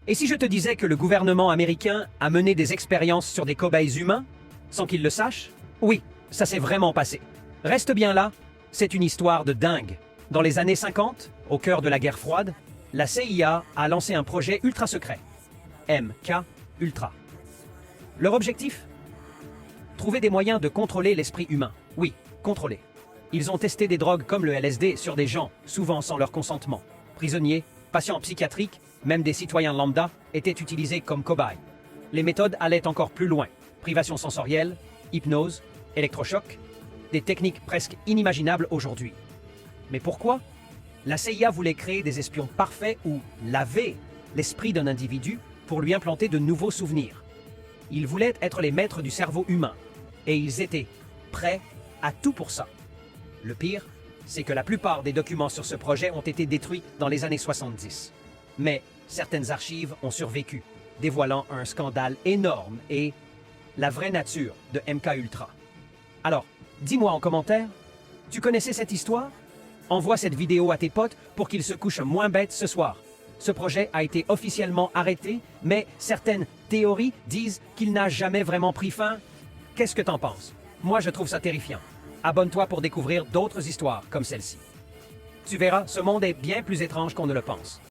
Et si je te disais que le gouvernement américain a mené des expériences sur des cobayes humains, sans qu'ils le sachent? Oui, ça s'est vraiment passé. Reste bien là, c'est une histoire de dingue. Dans les années 50, au cœur de la guerre froide, la CIA a lancé un projet ultra secret, MK Ultra. Leur objectif? Trouver des moyens de contrôler l'esprit humain. Oui, contrôler. Ils ont testé des drogues comme le LSD sur des gens, souvent sans leur consentement. Prisonniers, patients psychiatriques, même des citoyens lambda, étaient utilisés comme cobayes. Les méthodes allaient encore plus loin. Privation sensorielle, hypnose, électrochoc, des techniques presque inimaginables aujourd'hui. Mais pourquoi? La CIA voulait créer des espions parfaits ou laver l'esprit d'un individu pour lui implanter de nouveaux souvenirs. Ils voulaient être les maîtres du cerveau humain, et ils étaient prêts à tout pour ça. Le pire, c'est que la plupart des documents sur ce projet ont été détruits dans les années 70. Mais certaines archives ont survécu, dévoilant un scandale énorme et la vraie nature de MK Ultra. Alors, dis-moi en commentaire, tu connaissais cette histoire? Envoie cette vidéo à tes potes pour qu'ils se couchent moins bêtes ce soir. Ce projet a été officiellement arrêté, mais certaines théories disent qu'il n'a jamais vraiment pris fin. Qu'est-ce que t'en penses? Moi, je trouve ça terrifiant. Abonne-toi pour découvrir d'autres histoires comme celle-ci. Tu verras, ce monde est bien plus étrange qu'on ne le pense.